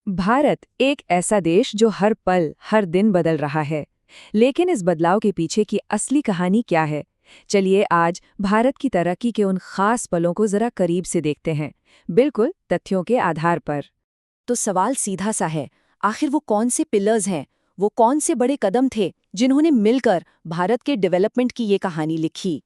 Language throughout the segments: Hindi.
भारत एक ऐसा देश जो हर पल, हर दिन बदल रहा है। लेकिन इस बदलाव के पीछे की असली कहानी क्या है? चलिए आज भारत की तरक्की के उन खास पलों को जरा करीब से देखते हैं, बिल्कुल तथ्यों के आधार पर। तो सवाल सीधा सा है, आखिर वो कौन से पिलर्स हैं, वो कौन से बड़े कदम थे जिन्होंने मिलकर भारत के डेवलपमेंट की ये कहानी लिखी।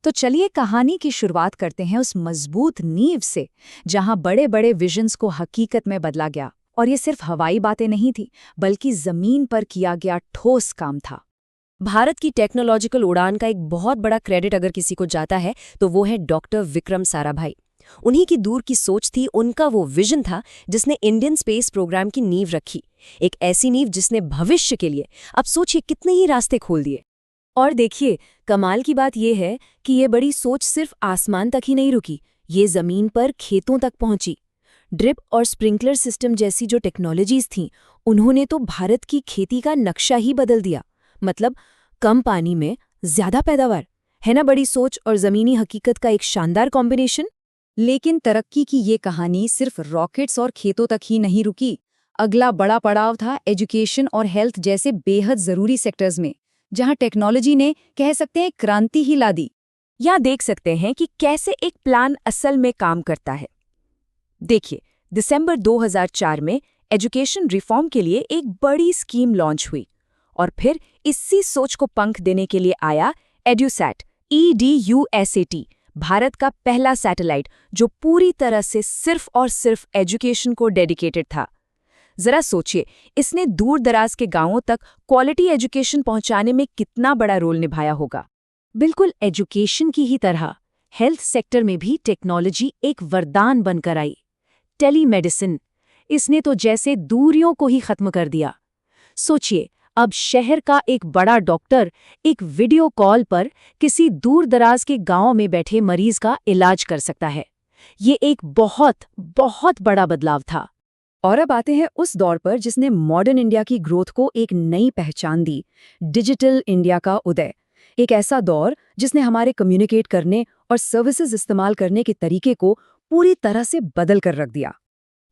तो चलिए कहानी की शुरुआत करते हैं उस मजबूत नींव से, जहां बड़े बड़े विजन्स को हकीकत में बदला गया। और ये सिर्फ हवाई बातें नहीं थी, बल्कि जमीन पर किया गया ठोस काम था। भारत की टेक्नोलॉजिकल उड़ान का एक बहुत बड़ा क्रेडिट अगर किसी को जाता है तो वो है डॉक्टर विक्रम साराभाई। उन्हीं की दूर की सोच थी, उनका वो विजन था जिसने इंडियन स्पेस प्रोग्राम की नींव रखी। एक ऐसी नींव जिसने भविष्य के लिए अब सोचिए कितने ही रास्ते खोल दिए। और देखिए, कमाल की बात यह है कि ये बड़ी सोच सिर्फ आसमान तक ही नहीं रुकी, ये जमीन पर खेतों तक पहुंची। ड्रिप और स्प्रिंकलर सिस्टम जैसी जो टेक्नोलॉजीज थीं, उन्होंने तो भारत की खेती का नक्शा ही बदल दिया। मतलब कम पानी में ज्यादा पैदावार, है ना? बड़ी सोच और जमीनी हकीकत का एक शानदार कॉम्बिनेशन। लेकिन तरक्की की ये कहानी सिर्फ रॉकेट्स और खेतों तक ही नहीं रुकी। अगला बड़ा पड़ाव था एजुकेशन और हेल्थ जैसे बेहद जरूरी सेक्टर्स में, जहां टेक्नोलॉजी ने कह सकते हैं क्रांति ही ला दी। या देख सकते हैं कि कैसे एक प्लान असल में काम करता है। देखिए, दिसंबर 2004 में एजुकेशन रिफॉर्म के लिए एक बड़ी स्कीम लॉन्च हुई और फिर इसी सोच को पंख देने के लिए आया एड्यूसैट, EDUSAT, भारत का पहला सैटेलाइट जो पूरी तरह से सिर्फ और सिर्फ एजुकेशन को डेडिकेटेड था। जरा सोचिए, इसने दूर दराज के गांवों तक क्वालिटी एजुकेशन पहुंचाने में कितना बड़ा रोल निभाया होगा। बिल्कुल एजुकेशन की ही तरह हेल्थ सेक्टर में भी टेक्नोलॉजी एक वरदान बनकर आई। टेलीमेडिसिन, इसने तो जैसे दूरियों को ही खत्म कर दिया। सोचिए, अब शहर का एक बड़ा डॉक्टर एक वीडियो कॉल पर किसी दूर दराज के गांव में बैठे मरीज का इलाज कर सकता है। ये एक बहुत बहुत बड़ा बदलाव था। और अब आते हैं उस दौर पर जिसने मॉडर्न इंडिया की ग्रोथ को एक नई पहचान दी, डिजिटल इंडिया का उदय। एक ऐसा दौर जिसने हमारे कम्युनिकेट करने और सर्विसेज इस्तेमाल करने के तरीके को पूरी तरह से बदल कर रख दिया।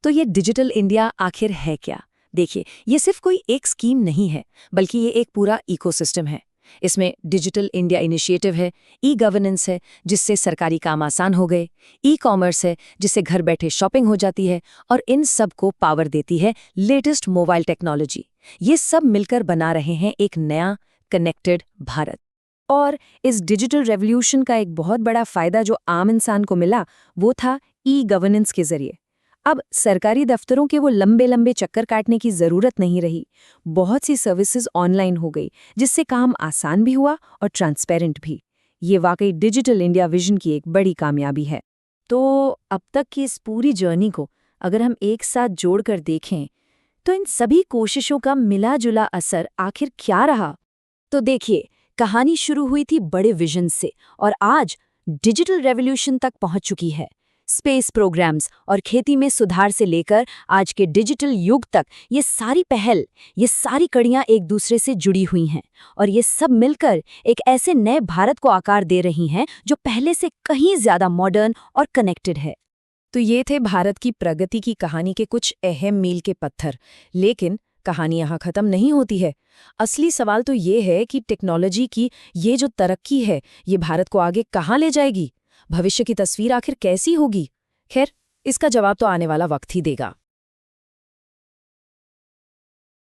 तो ये डिजिटल इंडिया आखिर है क्या? देखिए, ये सिर्फ कोई एक स्कीम नहीं है, बल्कि ये एक पूरा इकोसिस्टम है। इसमें डिजिटल इंडिया इनिशिएटिव है, ई-गवर्नेंस है जिससे सरकारी काम आसान हो गए, ई-कॉमर्स है जिससे घर बैठे शॉपिंग हो जाती है, और इन सब को पावर देती है लेटेस्ट मोबाइल टेक्नोलॉजी। ये सब मिलकर बना रहे हैं एक नया कनेक्टेड भारत। और इस डिजिटल रेवोल्यूशन का एक बहुत बड़ा फायदा जो आम इंसान को मिला, वो था ई-गवर्नेंस के जरिए। अब सरकारी दफ्तरों के वो लंबे लंबे चक्कर काटने की जरूरत नहीं रही। बहुत सी सर्विसेज ऑनलाइन हो गई, जिससे काम आसान भी हुआ और ट्रांसपेरेंट भी। ये वाकई डिजिटल इंडिया विजन की एक बड़ी कामयाबी है। तो अब तक की इस पूरी जर्नी को अगर हम एक साथ जोड़कर देखें, तो इन सभी कोशिशों का मिला जुला असर आखिर क्या रहा? तो देखिए, कहानी शुरू हुई थी बड़े विजन से और आज डिजिटल रेवोल्यूशन तक पहुंच चुकी है। स्पेस प्रोग्राम्स और खेती में सुधार से लेकर आज के डिजिटल युग तक ये सारी पहल, ये सारी कड़ियां एक दूसरे से जुड़ी हुई हैं और ये सब मिलकर एक ऐसे नए भारत को आकार दे रही हैं जो पहले से कहीं ज्यादा मॉडर्न और कनेक्टेड है। तो ये थे भारत की प्रगति की कहानी के कुछ अहम मील के पत्थर। लेकिन कहानी यहाँ खत्म नहीं होती है। असली सवाल तो ये है कि टेक्नोलॉजी की ये जो तरक्की है, ये भारत को आगे कहाँ ले जाएगी? भविष्य की तस्वीर आखिर कैसी होगी? खैर, इसका जवाब तो आने वाला वक्त ही देगा।